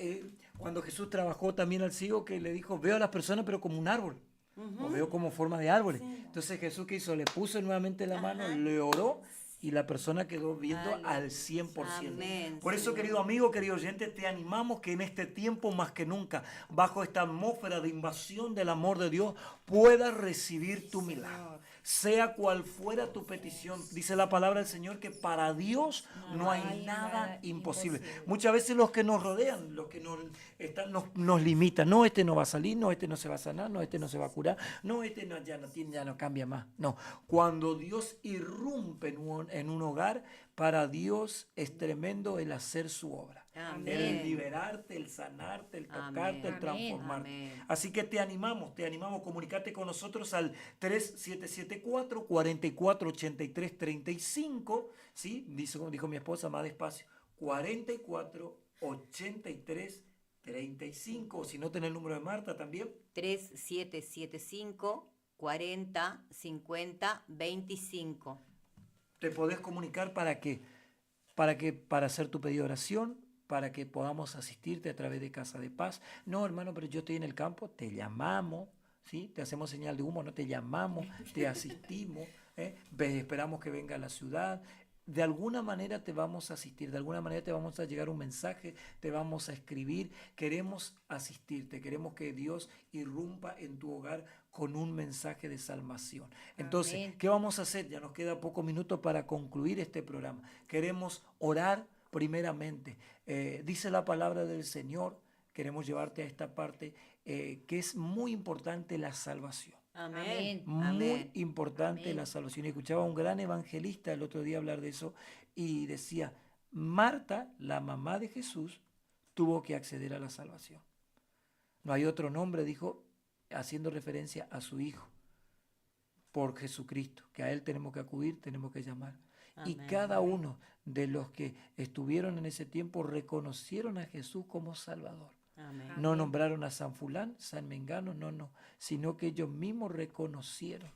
cuando Jesús trabajó también al ciego, que le dijo, veo a las personas pero como un árbol, o veo como forma de árboles. Entonces Jesús, ¿qué hizo? Le puso nuevamente la mano, le oró y la persona quedó viendo al 100%. Amén, Por eso, Señor. querido amigo, querido oyente, te animamos que en este tiempo más que nunca, bajo esta atmósfera de invasión del amor de Dios, puedas recibir tu milagro. Sea cual fuera tu petición, dice la palabra del Señor que para Dios no hay nada imposible. Muchas veces los que nos rodean, los que nos limitan, no, este no va a salir, no, este no se va a sanar, no, este no se va a curar, no, este no, ya no cambia más. No, cuando Dios irrumpe en un hogar, para Dios es tremendo el hacer su obra. Amén. el liberarte, el sanarte, el tocarte, el Amén. transformarte. Amén. Así que te animamos, comunicate con nosotros al 3774-4483-35, ¿sí? Dijo mi esposa más despacio, 4483-35, o si no tenés el número de Marta también. 3775 40 50 25. Te podés comunicar para hacer tu pedido de oración, para que podamos asistirte a través de Casa de Paz. No, hermano, pero yo estoy en el campo, te llamamos, ¿sí? Te hacemos señal de humo, no te llamamos, te asistimos, esperamos que venga a la ciudad. De alguna manera te vamos a asistir, de alguna manera te vamos a llegar un mensaje, te vamos a escribir. Queremos asistirte, queremos que Dios irrumpa en tu hogar con un mensaje de salvación. Entonces, Amén. ¿qué vamos a hacer? Ya nos queda pocos minutos para concluir este programa. Queremos orar primeramente. Dice la palabra del Señor, queremos llevarte a esta parte que es muy importante, la salvación. Amén. Muy Amén. importante Amén. la salvación. Y escuchaba a un gran evangelista el otro día hablar de eso y decía, Marta, la mamá de Jesús, tuvo que acceder a la salvación. No hay otro nombre, dijo, haciendo referencia a su hijo, por Jesucristo, que a él tenemos que acudir, tenemos que llamar. Y Amén. cada uno de los que estuvieron en ese tiempo reconocieron a Jesús como Salvador. Amén. No nombraron a San Fulán, San Mengano, no, sino que ellos mismos reconocieron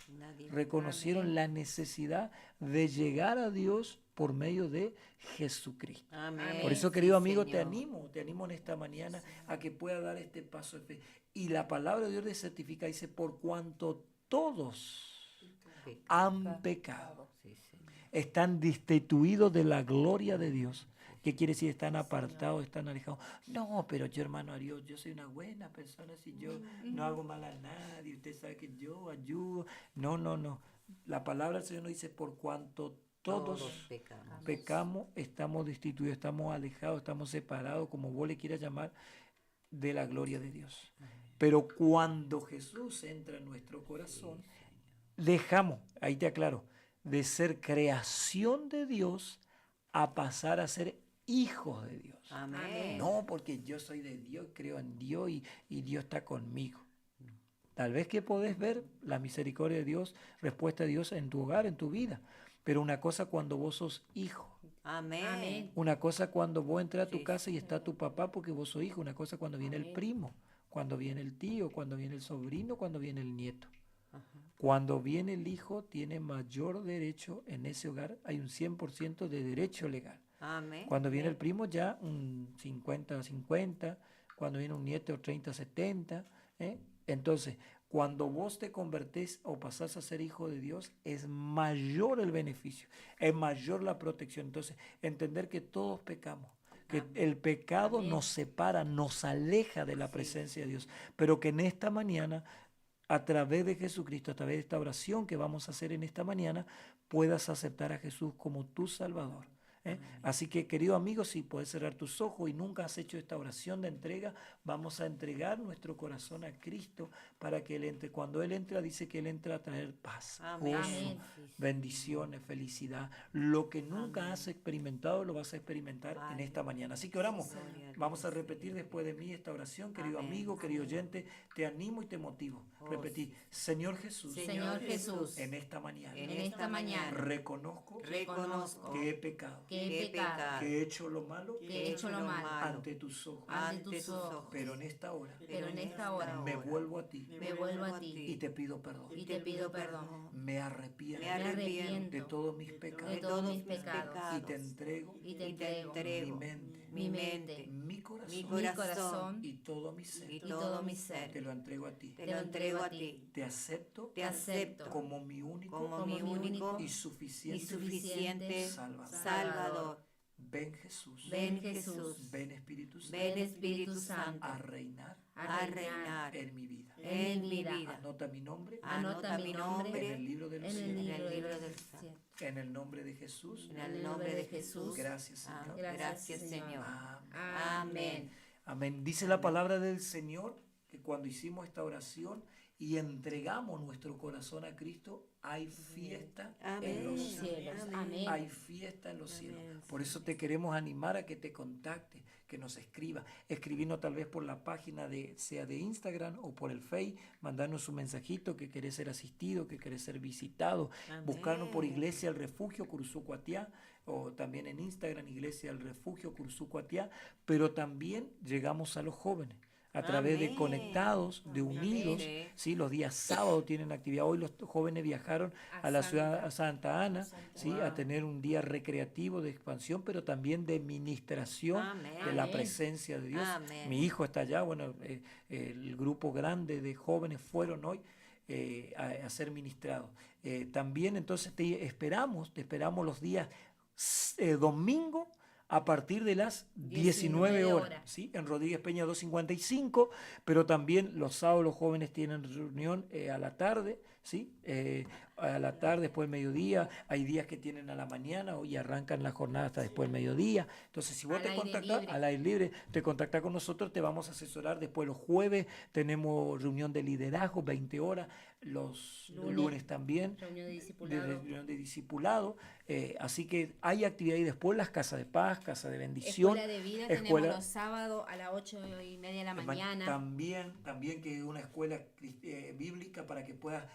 la necesidad de llegar a Dios por medio de Jesucristo. Amén. Por eso, querido Sí, amigo, Señor. te animo en esta mañana a que pueda dar este paso de fe. Y la palabra de Dios le certifica, dice, por cuanto todos han pecado, Sí, Señor. están destituidos de la gloria de Dios. ¿Qué quiere decir? Están apartados, están alejados. No, pero yo, hermano Ariel, yo soy una buena persona, si yo no hago mal a nadie, usted sabe que yo ayudo. No. La palabra del Señor nos dice, por cuanto todos pecamos, estamos destituidos, estamos alejados, estamos separados, como vos le quieras llamar, de la gloria de Dios. Pero cuando Jesús entra en nuestro corazón, dejamos, ahí te aclaro, de ser creación de Dios a pasar a ser hijos de Dios. Amén. No, porque yo soy de Dios, creo en Dios y Dios está conmigo. Tal vez que podés ver la misericordia de Dios, respuesta de Dios en tu hogar, en tu vida. Pero una cosa cuando vos sos hijo. Amén. Amén. Una cosa cuando vos entras a tu Sí, casa y está tu papá porque vos sos hijo. Una cosa cuando viene el primo, cuando viene el tío, cuando viene el sobrino, cuando viene el nieto. Cuando viene el hijo tiene mayor derecho en ese hogar. Hay un 100% de derecho legal. Amén. Cuando viene el primo ya un 50-50, cuando viene un nieto 30-70. Entonces, cuando vos te convertés o pasás a ser hijo de Dios, es mayor el beneficio, es mayor la protección. Entonces, entender que todos pecamos, que el pecado nos separa, nos aleja de la presencia de Dios, pero que en esta mañana, a través de Jesucristo, a través de esta oración que vamos a hacer en esta mañana, puedas aceptar a Jesús como tu Salvador. Así que, querido amigo, si puedes cerrar tus ojos y nunca has hecho esta oración de entrega, vamos a entregar nuestro corazón a Cristo para que Él entre. Cuando Él entra, dice que Él entra a traer paz, Amén. gozo, Amén. bendiciones, felicidad. Lo que nunca has experimentado, lo vas a experimentar en esta mañana. Así que oramos. Vamos a repetir después de mí esta oración, querido Amén. amigo, querido oyente. Te animo y te motivo. Repetir, Señor Jesús, Señor Jesús, en esta mañana En en esta mañana reconozco reconozco que he pecado, que he pecado, que he hecho lo malo que he hecho lo malo ante tus ojos. ante tus ojos, Pero en esta hora pero en esta hora me vuelvo a ti me vuelvo a y ti te pido perdón. y te pido perdón. Me arrepiento Me arrepiento de todos mis de pecados todos mis pecados y te entrego y te y te entrego mi entrego mente, mi mente, mi corazón, mi mi corazón corazón y todo mi ser. y y todo mi ser. Te lo entrego a ti. te lo entrego a ti. Te acepto Te acepto como mi único como mi único y y suficiente suficiente Salvador. Salvador. Ven Jesús, Ven Jesús, ven Espíritu Santo Ven Espíritu Santo a reinar a reinar en mi vida. en mi vida. Anota mi nombre Anota mi nombre en el libro de los en el cielos. libro En el libro del del cielo. En el nombre de Jesús. En el nombre de Jesús. Gracias, Señor. Gracias, Señor. Amén. Amén. Amén. Dice la palabra del Señor que cuando hicimos esta oración y entregamos nuestro corazón a Cristo, hay fiesta en Amén. los Cielos. cielos. Amén. Amén. hay fiesta en los cielos. Amén, Por eso te queremos animar a que te contacte, que nos escriba. Escribinos tal vez por la página sea de Instagram o por el Face, mandarnos un mensajito que querés ser asistido, que querés ser visitado. Amén. Buscarnos por Iglesia El Refugio Cursucuatiá o también en Instagram Iglesia El Refugio Cursucuatiá, pero también llegamos a los jóvenes. A través de Amén. Conectados, de Unidos, Amén. ¿sí? Los días sábados tienen actividad. Hoy los jóvenes viajaron a la ciudad a Santa Ana, ¿sí? A tener un día recreativo de expansión, pero también de ministración Amén. de la Amén. presencia de Dios. Amén. Mi hijo está allá, bueno, el grupo grande de jóvenes fueron hoy a ser ministrados. También entonces te esperamos los días domingo a partir de las 19 horas, ¿sí? En Rodríguez Peña 255, pero también los sábados los jóvenes tienen reunión a la tarde, ¿sí? A la tarde, después del mediodía, hay días que tienen a la mañana y arrancan la jornada hasta después del mediodía. Entonces, si vos Al te aire contactás libre. al aire libre, te contactás con nosotros, te vamos a asesorar. Después los jueves tenemos reunión de liderazgo, 20 horas, los lunes también, Reunión de discipulado. reunión de discipulado. Así que hay actividad y después las casas de paz, casa de bendición. Escuela de vida escuela- tenemos los sábados a las 8:30 de la mañana. También que es una escuela bíblica para que puedas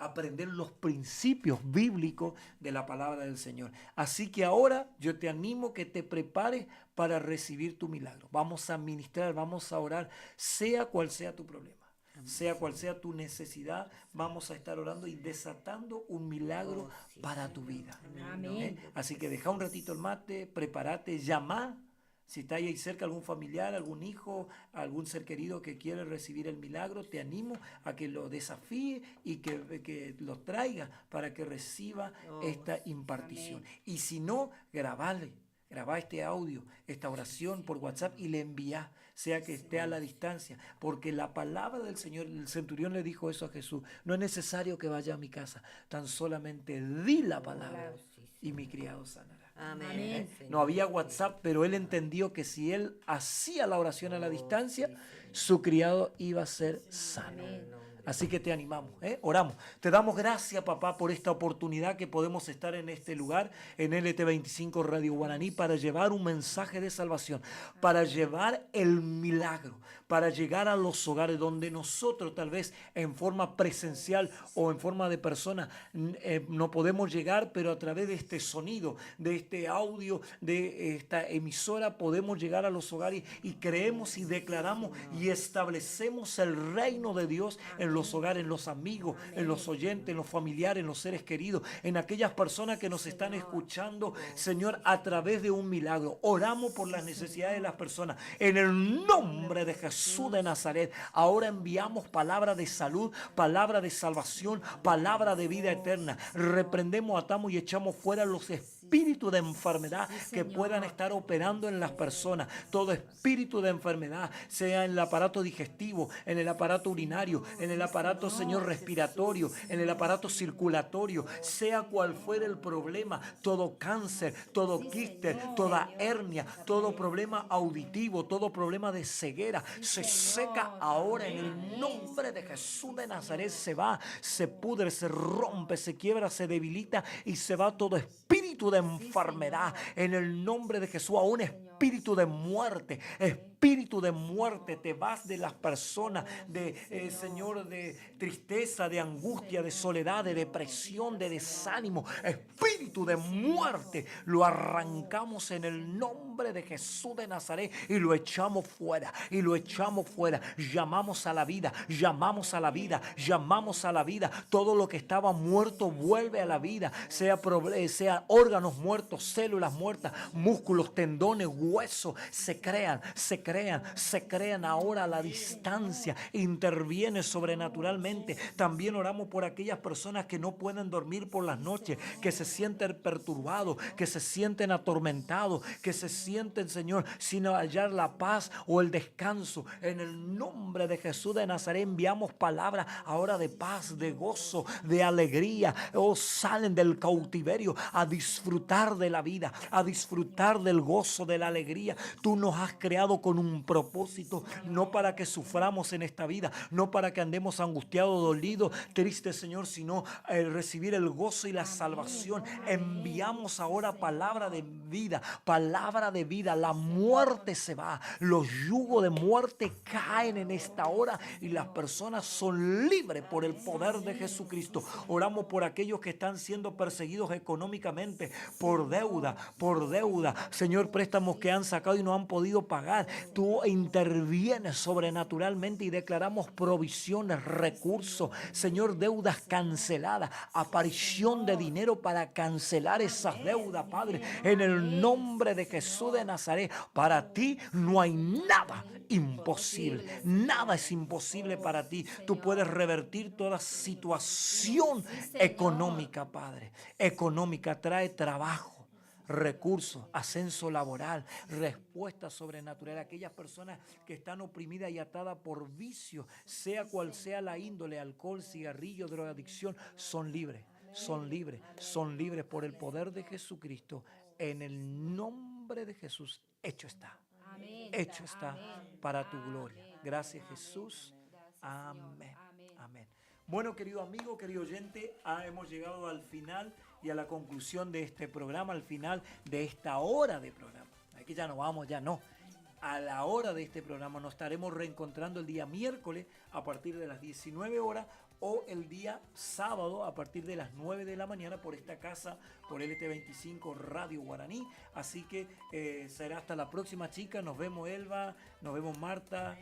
aprender los principios bíblicos de la palabra del Señor. Así que ahora yo te animo que te prepares para recibir tu milagro. Vamos a ministrar, vamos a orar, sea cual sea tu problema. Sea cual sea tu necesidad, vamos a estar orando y desatando un milagro para tu vida. Amén. Así que deja un ratito el mate, prepárate, llama. Si está ahí cerca algún familiar, algún hijo, algún ser querido que quiere recibir el milagro, te animo a que lo desafíe y que lo traiga para que reciba esta impartición. Y si no, grabá este audio, esta oración por WhatsApp y le envía, sea que esté a la distancia, porque la palabra del Señor, el centurión le dijo eso a Jesús, no es necesario que vaya a mi casa, tan solamente di la palabra y mi criado sanará. Amén. No había WhatsApp, pero él entendió que si él hacía la oración a la distancia, su criado iba a ser sano. Así que te animamos, oramos. Te damos gracias, papá, por esta oportunidad que podemos estar en este lugar, en LT25 Radio Guaraní, para llevar un mensaje de salvación, para llevar el milagro, para llegar a los hogares donde nosotros tal vez en forma presencial o en forma de persona no podemos llegar, pero a través de este sonido, de este audio, de esta emisora, podemos llegar a los hogares y creemos y declaramos y establecemos el reino de Dios en los hogares, en los amigos, en los oyentes, en los familiares, en los seres queridos, en aquellas personas que nos están escuchando, Señor, a través de un milagro. Oramos por las necesidades de las personas. En el nombre de Jesús de Nazaret, ahora enviamos palabra de salud, palabra de salvación, palabra de vida eterna. Reprendemos, atamos y echamos fuera los espíritus de enfermedad que puedan estar operando en las personas. Todo espíritu de enfermedad, sea en el aparato digestivo, en el aparato urinario, en el aparato, Señor, respiratorio, en el aparato circulatorio, sea cual fuera el problema, todo cáncer, todo quiste, toda hernia, todo problema auditivo, todo problema de ceguera, se seca ahora en el nombre de Jesús de Nazaret. Se va, se pudre, se rompe, se quiebra, se debilita y se va todo espíritu de enfermedad en el nombre de Jesús. A un espíritu de muerte, espíritu de muerte, te vas de las personas, de Señor, de tristeza, de angustia, de soledad, de depresión, de desánimo, espíritu de muerte, lo arrancamos en el nombre de Jesús de Nazaret y lo echamos fuera, y lo echamos fuera. Llamamos a la vida, llamamos a la vida, llamamos a la vida. Todo lo que estaba muerto vuelve a la vida, sea órganos muertos, células muertas, músculos, tendones, huesos, se crean ahora a la distancia. Interviene sobrenaturalmente. También oramos por aquellas personas que no pueden dormir por las noches, que se sienten perturbados, que se sienten atormentados, que se sienten, Señor, sin hallar la paz o el descanso. En el nombre de Jesús de Nazaret enviamos palabras ahora de paz, de gozo, de alegría. Salen del cautiverio a disfrutar de la vida, a disfrutar del gozo, de la alegría, alegría. Tú nos has creado con un propósito, no para que suframos en esta vida, no para que andemos angustiados, dolidos, tristes, Señor, sino recibir el gozo y la salvación. Enviamos ahora palabra de vida, palabra de vida. La muerte se va, los yugos de muerte caen en esta hora y las personas son libres por el poder de Jesucristo. Oramos por aquellos que están siendo perseguidos económicamente por deuda, Señor, préstamos que han sacado y no han podido pagar. Tú intervienes sobrenaturalmente y declaramos provisiones, recursos, Señor, deudas canceladas, aparición de dinero para cancelar esas deudas, Padre, en el nombre de Jesús de Nazaret. Para ti no hay nada imposible, nada es imposible para ti. Tú puedes revertir toda situación económica, Padre. Económica, trae trabajo, recursos, ascenso laboral, respuesta sobrenatural. Aquellas personas que están oprimidas y atadas por vicios, sea cual sea la índole, alcohol, cigarrillo, drogadicción, son libres, son libres, son libres por el poder de Jesucristo. En el nombre de Jesús, hecho está. Hecho está para tu gloria. Gracias, Jesús. Amén. Amén. Bueno, querido amigo, querido oyente, hemos llegado al final y a la conclusión de este programa, al final de esta hora de programa. Aquí ya no vamos, ya no. A la hora de este programa nos estaremos reencontrando el día miércoles a partir de las 19 horas o el día sábado a partir de las 9 de la mañana por esta casa, por LT25 Radio Guaraní. Así que será hasta la próxima, chicas. Nos vemos, Elba, nos vemos, Marta,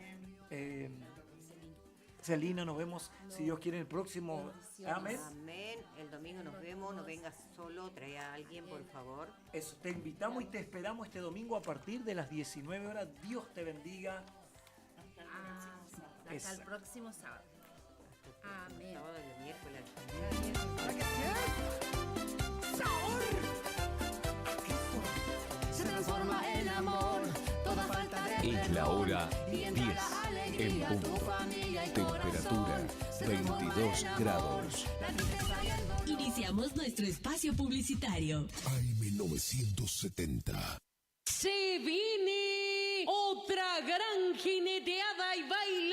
Celina, nos vemos, si Dios quiere, el próximo. Amén. Amén. El domingo nos vemos. No vengas solo, trae a alguien, por favor. Eso, te invitamos y te esperamos este domingo a partir de las 19 horas. Dios te bendiga. Hasta el próximo sábado. Amén. Sábado y el miércoles. Se transforma en amor, toda falta de Es la hora perdón, y 10 entra la alegría, en tu punto. familia y Temperatura corazón. Se transforma 22 en amor, grados. la tristeza y el dolor. Iniciamos nuestro espacio publicitario. AM970. Se viene otra gran jineteada y baile